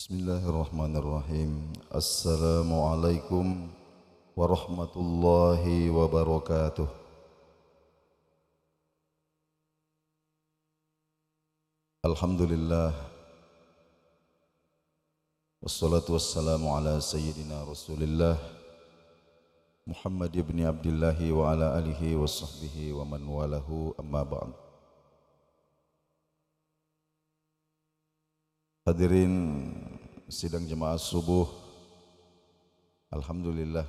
Bismillahirrahmanirrahim. Assalamualaikum warahmatullahi wabarakatuh. Alhamdulillah. Wassalatu wassalamu ala sayyidina Rasulillah Muhammad ibn Abdullah wa ala alihi wa sahbihi wa man walahu, amma ba'd. Hadirin sidang jemaah subuh, alhamdulillah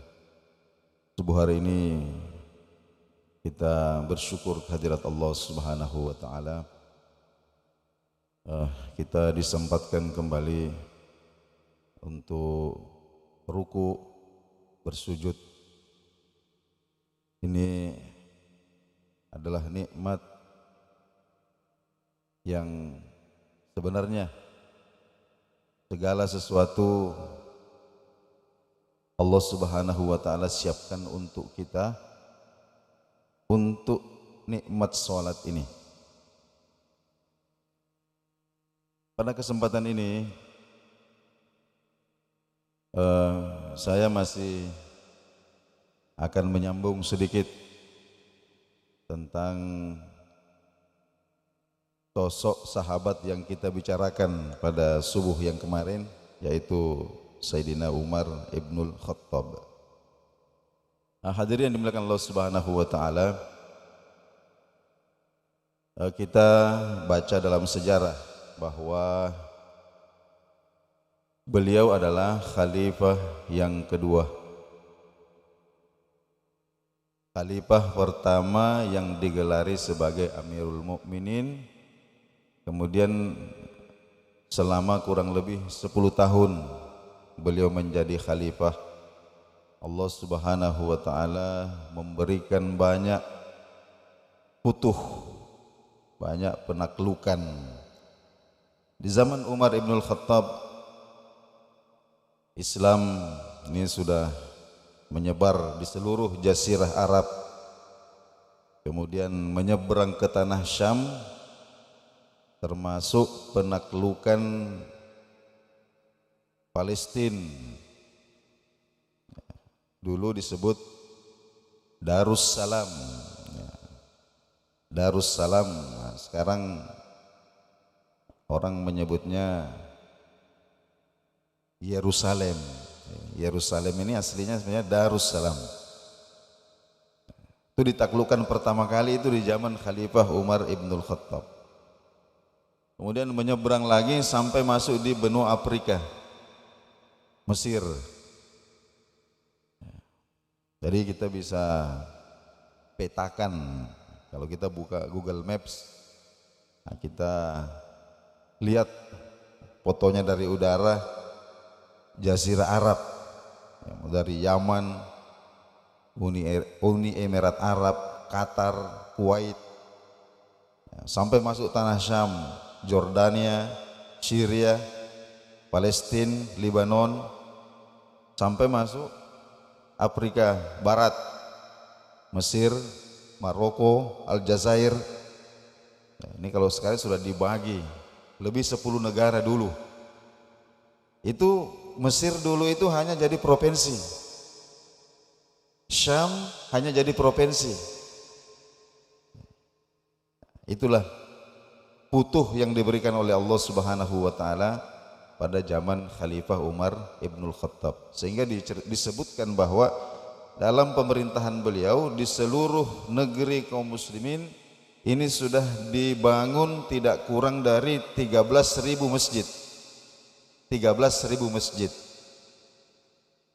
subuh hari ini kita bersyukur kehadirat Allah Subhanahu wa taala. Kita disempatkan kembali untuk ruku, bersujud. Ini adalah nikmat yang sebenarnya segala sesuatu Allah Subhanahu wa taala siapkan untuk kita, untuk nikmat salat ini. Pada kesempatan ini saya masih akan menyambung sedikit tentang sosok sahabat yang kita bicarakan pada subuh yang kemarin, yaitu Sayyidina Umar ibnul Khattab. Hadirin yang dimuliakan Allah Subhanahu wa taala, kita baca dalam sejarah bahwa beliau adalah khalifah yang kedua. Khalifah pertama yang digelari sebagai Amirul Mukminin. Kemudian selama kurang lebih 10 tahun beliau menjadi khalifah. Allah Subhanahu wa taala memberikan banyak futuh, banyak penaklukan. Di zaman Umar ibnul Khattab, Islam ini sudah menyebar di seluruh jazirah Arab, kemudian menyeberang ke tanah Syam, termasuk penaklukan Palestina. Dulu disebut Darussalam. Darussalam. Nah, sekarang orang menyebutnya Yerusalem. Yerusalem ini aslinya sebenarnya Darussalam. Itu ditaklukkan pertama kali itu di zaman Khalifah Umar ibnul Khattab. Kemudian menyeberang lagi sampai masuk di benua Afrika, Mesir. Jadi kita bisa petakan, kalau kita buka Google Maps, nah kita lihat fotonya dari udara, Jazirah Arab, dari Yaman, Uni Emirat Arab, Qatar, Kuwait, sampai masuk tanah Syam, Jordania, Syria, Palestina, Lebanon, sampai masuk Afrika Barat, Mesir, Maroko, Aljazair. Ini kalau sekarang sudah dibagi lebih 10 negara dulu. Itu Mesir dulu itu hanya jadi provinsi, Syam hanya jadi provinsi. Itulah futuh yang diberikan oleh Allah Subhanahu wa taala pada zaman Khalifah Umar ibnul Khattab, sehingga disebutkan bahwa dalam pemerintahan beliau di seluruh negeri kaum muslimin ini sudah dibangun tidak kurang dari 13.000 masjid. 13.000 masjid.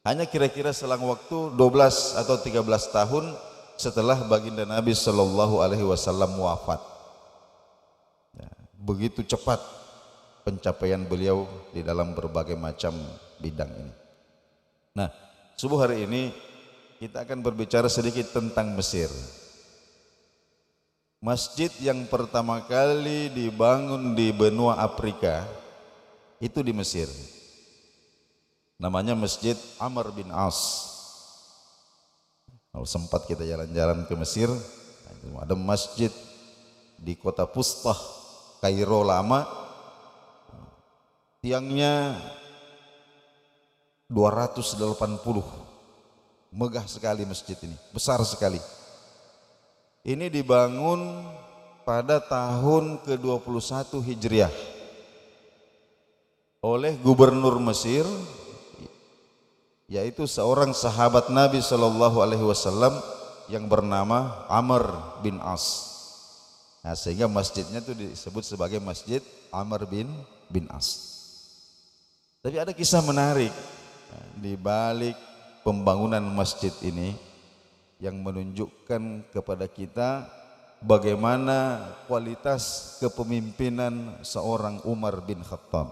Hanya kira-kira selang waktu 12 atau 13 tahun setelah baginda Nabi sallallahu alaihi wasallam wafat. Begitu cepat pencapaian beliau di dalam berbagai macam bidang ini. Nah, subuh hari ini kita akan berbicara sedikit tentang Mesir. Masjid yang pertama kali dibangun di benua Afrika itu di Mesir. Namanya Masjid Amr bin As. Kalau sempat kita jalan-jalan ke Mesir, ada masjid di kota Fustah, Kairo lama, tiangnya 280. Megah sekali masjid ini, besar sekali. Ini dibangun pada tahun ke-21 Hijriah oleh gubernur Mesir, yaitu seorang sahabat Nabi Shallallahu Alaihi Wasallam yang bernama Amr bin As. Nah, sehingga masjidnya itu disebut sebagai Masjid Amr bin As. Tapi ada kisah menarik di balik pembangunan masjid ini yang menunjukkan kepada kita bagaimana kualitas kepemimpinan seorang Umar bin Khattab.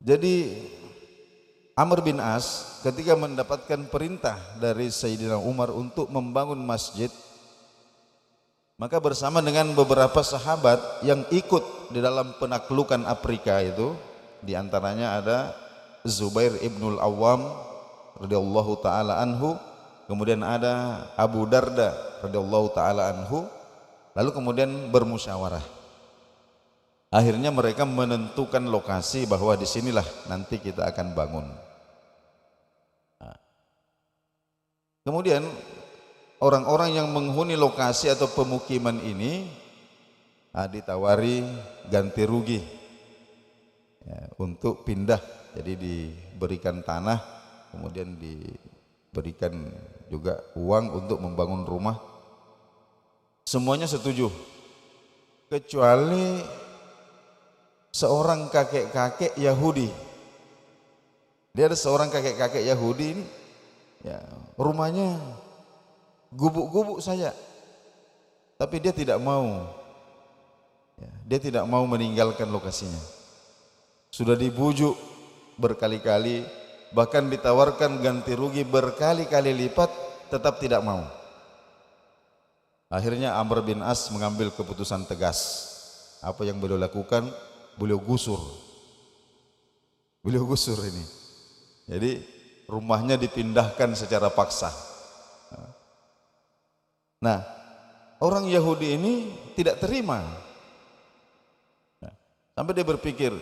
Jadi Amr bin As ketika mendapatkan perintah dari Sayyidina Umar untuk membangun masjid, maka bersama dengan beberapa sahabat yang ikut di dalam penaklukan Afrika itu, di antaranya ada Zubair ibnul Awwam radhiyallahu taala anhu, kemudian ada Abu Darda radhiyallahu taala anhu, lalu kemudian bermusyawarah. Akhirnya mereka menentukan lokasi bahwa disinilah nanti kita akan bangun. Kemudian orang-orang yang menghuni lokasi atau pemukiman ini ditawari ganti rugi ya, untuk pindah. Jadi diberikan tanah, kemudian diberikan juga uang untuk membangun rumah. Semuanya setuju, kecuali seorang kakek-kakek Yahudi. Dia ada seorang kakek-kakek Yahudi ini, ya, rumahnya gubuk-gubuk saja, tapi dia tidak mau, ya, dia tidak mau meninggalkan lokasinya. Sudah dibujuk berkali-kali, bahkan ditawarkan ganti rugi berkali-kali lipat, tetap tidak mau. Akhirnya Amr bin As mengambil keputusan tegas. Apa yang beliau lakukan? Beliau gusur ini. Jadi rumahnya dipindahkan secara paksa. Nah, orang Yahudi ini tidak terima. Sampai dia berpikir,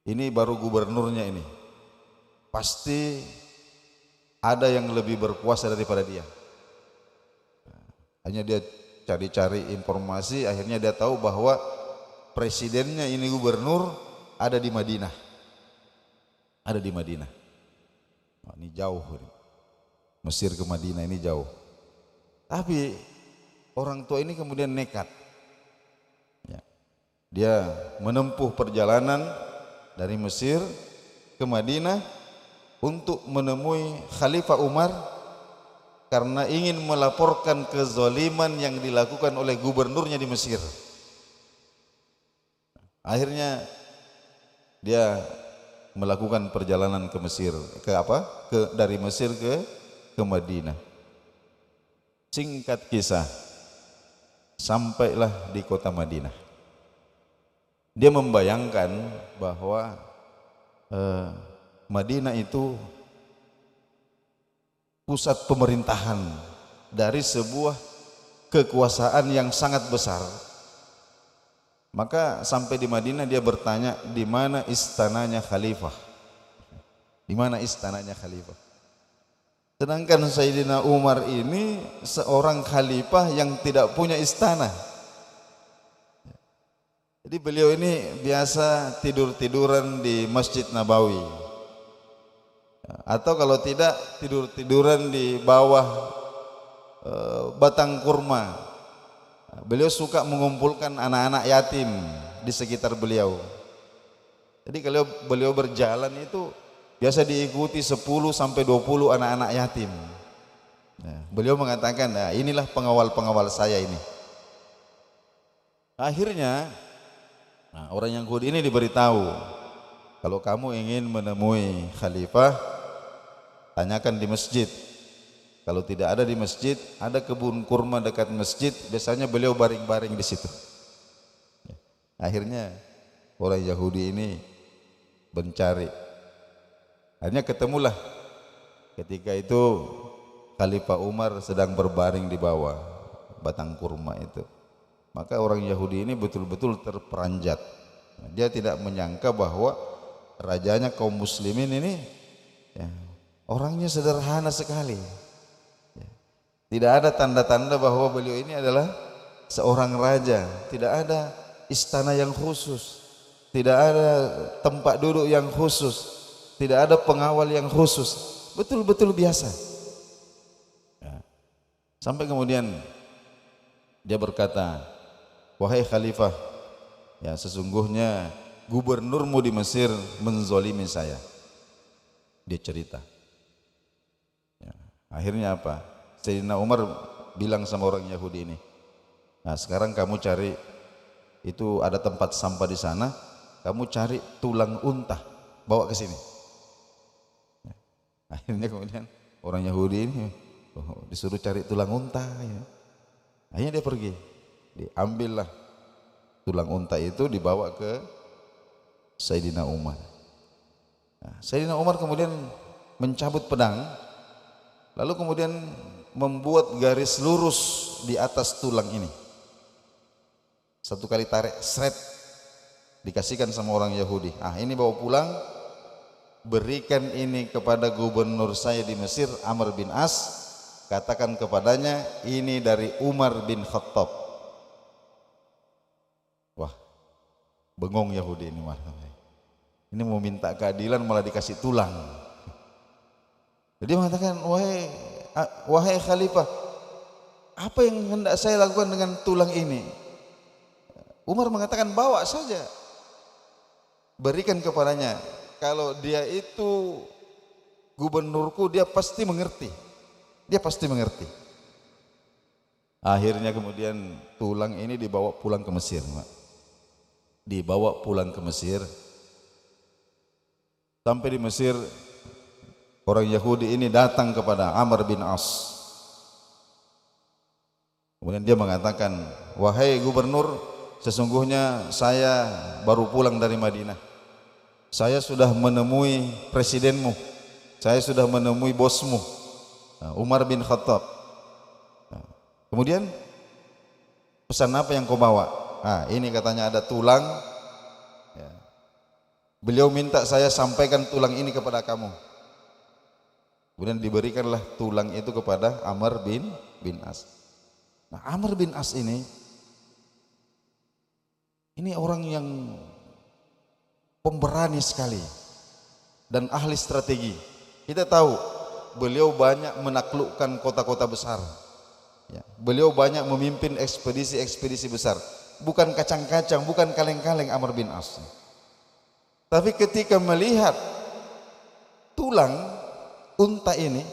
ini baru gubernurnya ini, pasti ada yang lebih berkuasa daripada dia. Hanya dia cari-cari informasi, akhirnya dia tahu bahwa presidennya ini gubernur ada di Madinah. Ada di Madinah. Oh, ini jauh. Mesir ke Madinah ini jauh. Tapi orang tua ini kemudian nekat. Ya. Dia menempuh perjalanan dari Mesir ke Madinah untuk menemui Khalifah Umar karena ingin melaporkan kezaliman yang dilakukan oleh gubernurnya di Mesir. Akhirnya dia melakukan perjalanan ke Mesir, dari Mesir ke Madinah. Singkat kisah, sampailah di kota Madinah. Dia membayangkan bahwa Madinah itu pusat pemerintahan dari sebuah kekuasaan yang sangat besar. Maka sampai di Madinah dia bertanya, di mana istananya khalifah? Di mana istananya khalifah? Sedangkan Sayyidina Umar ini seorang khalifah yang tidak punya istana. Jadi beliau ini biasa tidur-tiduran di Masjid Nabawi. Atau kalau tidak, tidur-tiduran di bawah batang kurma. Beliau suka mengumpulkan anak-anak yatim di sekitar beliau. Jadi kalau beliau berjalan itu biasa diikuti 10 sampai 20 anak-anak yatim. Nah, beliau mengatakan, nah, inilah pengawal-pengawal saya ini. Akhirnya orang Yahudi ini diberitahu, kalau kamu ingin menemui khalifah, tanyakan di masjid. Kalau tidak ada di masjid, ada kebun kurma dekat masjid, biasanya beliau baring-baring di situ. Akhirnya orang Yahudi ini mencari. Akhirnya ketemulah. Ketika itu Khalifah Umar sedang berbaring di bawah batang kurma itu. Maka orang Yahudi ini betul-betul terperanjat. Dia tidak menyangka bahwa rajanya kaum muslimin ini ya, orangnya sederhana sekali. Ya. Tidak ada tanda-tanda bahwa beliau ini adalah seorang raja, tidak ada istana yang khusus, tidak ada tempat duduk yang khusus, tidak ada pengawal yang khusus, betul-betul biasa. Ya. Sampai kemudian dia berkata, wahai khalifah, ya sesungguhnya gubernurmu di Mesir menzolimi saya. Dia cerita. Ya. Akhirnya apa? Sayyidina Umar bilang sama orang Yahudi ini, nah sekarang kamu cari, itu ada tempat sampah di sana, kamu cari tulang unta, bawa ke sini. Ya. Akhirnya kemudian orang Yahudi ini disuruh cari tulang unta. Ya. Akhirnya dia pergi, diambillah tulang unta itu, dibawa ke Sayyidina Umar. Nah, Sayyidina Umar kemudian mencabut pedang, lalu kemudian membuat garis lurus di atas tulang ini. Satu kali tarik, seret, dikasihkan sama orang Yahudi. Ah, ini bawa pulang, berikan ini kepada gubernur saya di Mesir, Amr bin As. Katakan kepadanya, ini dari Umar bin Khattab. Wah, bengong Yahudi ini malah. Ini mau minta keadilan malah dikasih tulang. Jadi mengatakan, wahai khalifah, apa yang hendak saya lakukan dengan tulang ini? Umar mengatakan, bawa saja, berikan kepadanya. Kalau dia itu gubernurku, dia pasti mengerti. Dia pasti mengerti. Akhirnya kemudian tulang ini dibawa pulang ke Mesir. Dibawa pulang ke Mesir. Sampai di Mesir, orang Yahudi ini datang kepada Amr bin As. Kemudian dia mengatakan, wahai gubernur, sesungguhnya saya baru pulang dari Madinah. Saya sudah menemui presidenmu, saya sudah menemui bosmu, Umar bin Khattab. Kemudian pesan apa yang kau bawa? Nah, ini katanya ada tulang. Ya. Beliau minta saya sampaikan tulang ini kepada kamu. Kemudian diberikanlah tulang itu kepada Amr bin As. Nah, Amr bin As ini orang yang pemberani sekali dan ahli strategi. Kita tahu beliau banyak menaklukkan kota-kota besar. Ya, beliau banyak memimpin ekspedisi-ekspedisi besar. Bukan kacang-kacang, bukan kaleng-kaleng Amr bin As. Tapi ketika melihat tulang unta ini,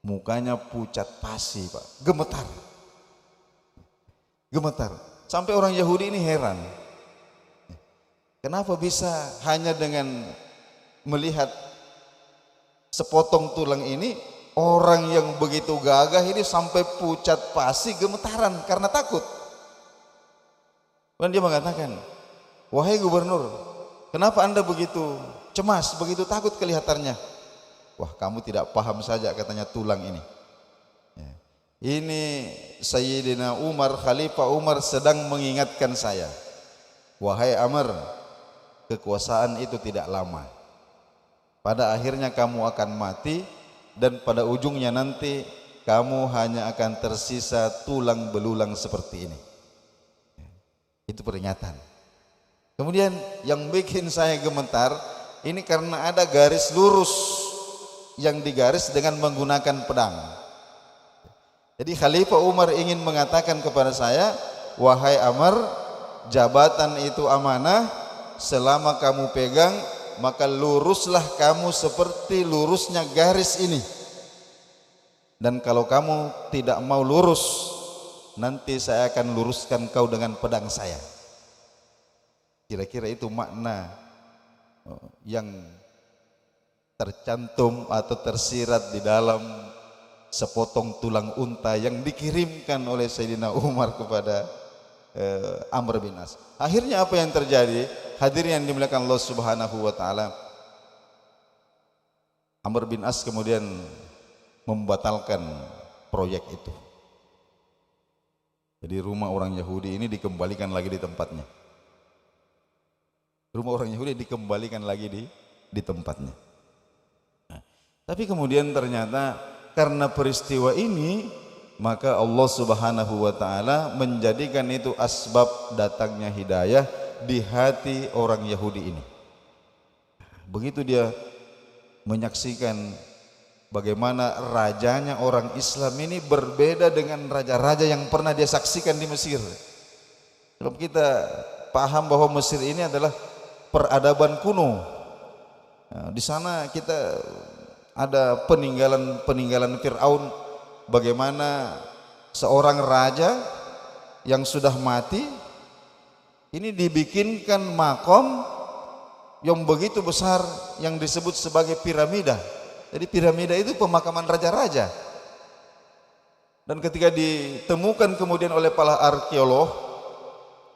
mukanya pucat pasi, Pak, gemetar. Gemetar. Sampai orang Yahudi ini heran. Kenapa bisa hanya dengan melihat sepotong tulang ini, orang yang begitu gagah ini sampai pucat pasi, gemetaran karena takut. Dan dia mengatakan, wahai gubernur, kenapa anda begitu cemas, begitu takut kelihatannya? Wah, kamu tidak paham saja, katanya, tulang ini. Ini Sayyidina Umar, Khalifah Umar sedang mengingatkan saya, wahai Amr, kekuasaan itu tidak lama. Pada akhirnya kamu akan mati, dan pada ujungnya nanti kamu hanya akan tersisa tulang belulang seperti ini. Itu peringatan. Kemudian yang bikin saya gemetar ini karena ada garis lurus yang digaris dengan menggunakan pedang. Jadi Khalifah Umar ingin mengatakan kepada saya, wahai Amr, jabatan itu amanah, selama kamu pegang maka luruslah kamu seperti lurusnya garis ini. Dan kalau kamu tidak mau lurus, nanti saya akan luruskan kau dengan pedang saya. Kira-kira itu makna yang tercantum atau tersirat di dalam sepotong tulang unta yang dikirimkan oleh Sayyidina Umar kepada Amr bin As. Akhirnya apa yang terjadi? Hadirin yang dimuliakan Allah Subhanahu wa taala, Amr bin As kemudian membatalkan proyek itu. Jadi rumah orang Yahudi ini dikembalikan lagi di tempatnya. Rumah orang Yahudi dikembalikan lagi di tempatnya. Nah, tapi kemudian ternyata karena peristiwa ini, maka Allah Subhanahu wa taala menjadikan itu asbab datangnya hidayah di hati orang Yahudi ini. Begitu dia menyaksikan bagaimana rajanya orang Islam ini berbeda dengan raja-raja yang pernah dia saksikan di Mesir. Kalau kita paham bahwa Mesir ini adalah peradaban kuno, nah, di sana kita ada peninggalan Fir'aun, bagaimana seorang raja yang sudah mati ini dibikinkan makom yang begitu besar yang disebut sebagai piramida. Jadi piramida itu pemakaman raja-raja. Dan ketika ditemukan kemudian oleh para arkeolog,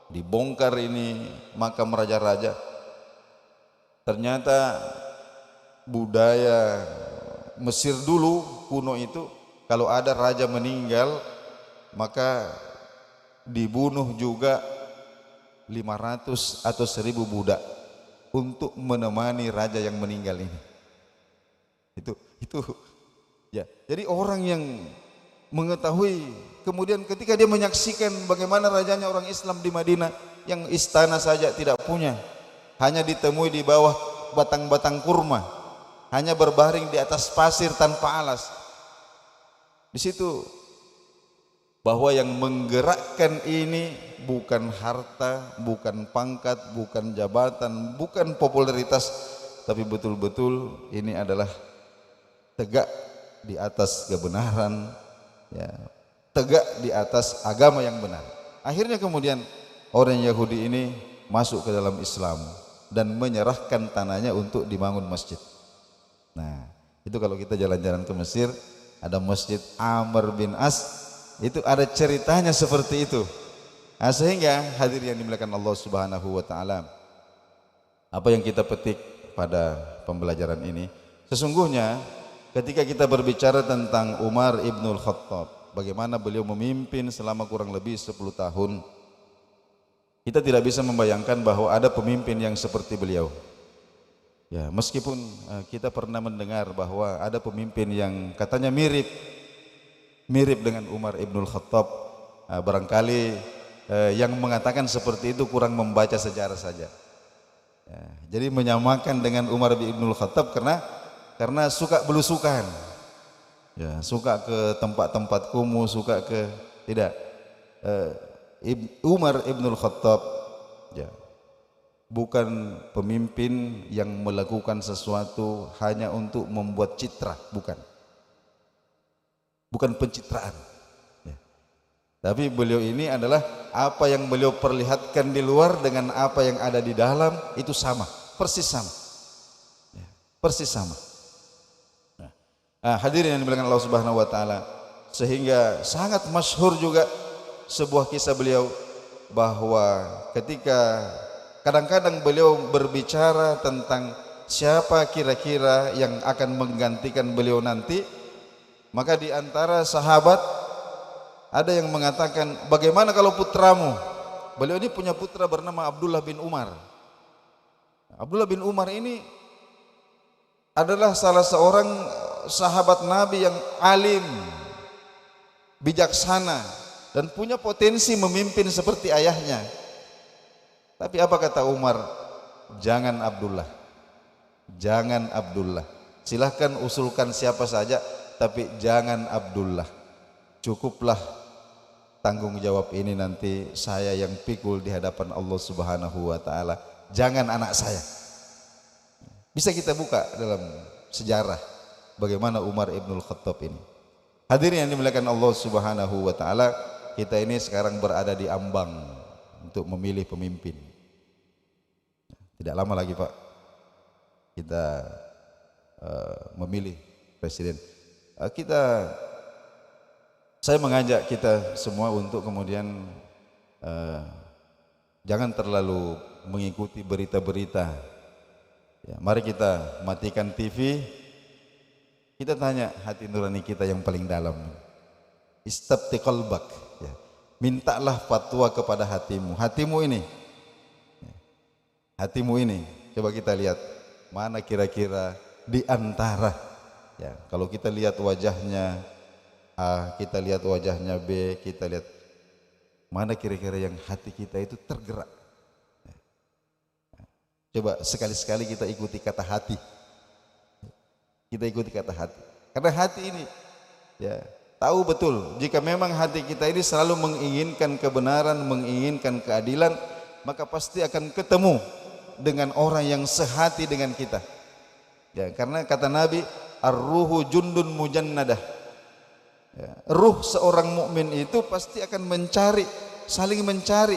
dibongkar ini makam raja-raja, ternyata budaya Mesir dulu kuno itu, kalau ada raja meninggal maka dibunuh juga 500 atau 1000 budak untuk menemani raja yang meninggal ini. Itu ya. Jadi orang yang mengetahui, kemudian ketika dia menyaksikan bagaimana rajanya orang Islam di Madinah yang istana saja tidak punya, hanya ditemui di bawah batang-batang kurma, hanya berbaring di atas pasir tanpa alas. Di situ bahwa yang menggerakkan ini bukan harta, bukan pangkat, bukan jabatan, bukan popularitas, tapi betul-betul ini adalah tegak di atas kebenaran, ya, tegak di atas agama yang benar. Akhirnya kemudian orang Yahudi ini masuk ke dalam Islam dan menyerahkan tanahnya untuk dibangun masjid. Nah, itu kalau kita jalan-jalan ke Mesir, ada Masjid Amr bin As, itu ada ceritanya seperti itu. Nah, sehingga hadirin yang dimuliakan Allah Subhanahu wa taala, apa yang kita petik pada pembelajaran ini, sesungguhnya ketika kita berbicara tentang Umar ibnul Khattab, bagaimana beliau memimpin selama kurang lebih 10 tahun, kita tidak bisa membayangkan bahwa ada pemimpin yang seperti beliau. Ya, meskipun kita pernah mendengar bahwa ada pemimpin yang katanya mirip dengan Umar ibnul Khattab, barangkali yang mengatakan seperti itu kurang membaca sejarah saja. Ya, jadi menyamakan dengan Umar ibnul Khattab karena suka belusukan, ya, suka ke tempat-tempat kumuh, suka ke tidak. Umar ibnul Khattab, ya, bukan pemimpin yang melakukan sesuatu hanya untuk membuat citra, bukan pencitraan, ya. Tapi beliau ini adalah apa yang beliau perlihatkan di luar dengan apa yang ada di dalam itu sama, persis sama, ya, persis sama. Hadirin yang dimuliakan Allah Subhanahu wa taala, sehingga sangat masyhur juga sebuah kisah beliau bahwa ketika kadang-kadang beliau berbicara tentang siapa kira-kira yang akan menggantikan beliau nanti, maka di antara sahabat ada yang mengatakan, bagaimana kalau putramu? Beliau ini punya putra bernama Abdullah bin Umar. Abdullah bin Umar ini adalah salah seorang sahabat Nabi yang alim, bijaksana, dan punya potensi memimpin seperti ayahnya. Tapi apa kata Umar? Jangan Abdullah, jangan Abdullah. Silahkan usulkan siapa saja, tapi jangan Abdullah. Cukuplah tanggung jawab ini nanti saya yang pikul di hadapan Allah Subhanahu wa taala. Jangan anak saya. Bisa kita buka dalam sejarah bagaimana Umar ibnul Khattab ini. Hadirin yang dimuliakan Allah Subhanahu wa taala, kita ini sekarang berada di ambang untuk memilih pemimpin. Tidak lama lagi, Pak, kita memilih presiden. Saya mengajak kita semua untuk kemudian jangan terlalu mengikuti berita-berita. Ya, mari kita matikan TV, kita tanya hati nurani kita yang paling dalam. Istabti qalbak, ya. Mintalah fatwa kepada hatimu. Hatimu ini, hatimu ini, coba kita lihat mana kira-kira di antara, ya kalau kita lihat wajahnya A, kita lihat wajahnya B, kita lihat mana kira-kira yang hati kita itu tergerak. Coba sekali-sekali kita ikuti kata hati. Kita ikuti kata hati. Karena hati ini, ya, tahu betul jika memang hati kita ini selalu menginginkan kebenaran, menginginkan keadilan, maka pasti akan ketemu dengan orang yang sehati dengan kita. Ya, karena kata Nabi, ar-ruhu jundun mujannadah. Ya, ruh seorang mukmin itu pasti akan mencari, saling mencari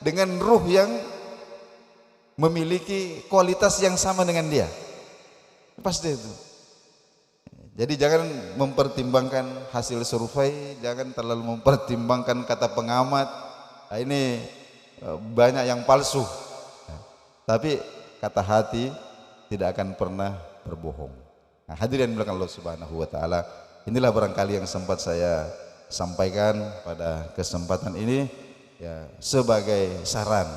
dengan ruh yang memiliki kualitas yang sama dengan dia. Pasti itu. Jadi jangan mempertimbangkan hasil survei, jangan terlalu mempertimbangkan kata pengamat. Nah, ini banyak yang palsu. Tapi kata hati tidak akan pernah berbohong. Nah, hadirin belakang Allah Subhanahu wa taala, inilah barangkali yang sempat saya sampaikan pada kesempatan ini, ya, sebagai saran.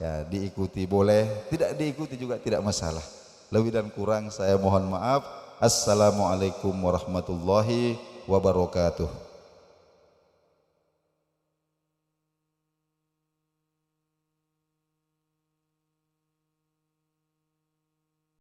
Ya, diikuti boleh, tidak diikuti juga tidak masalah. Lebih dan kurang saya mohon maaf. Assalamualaikum warahmatullahi wabarakatuh.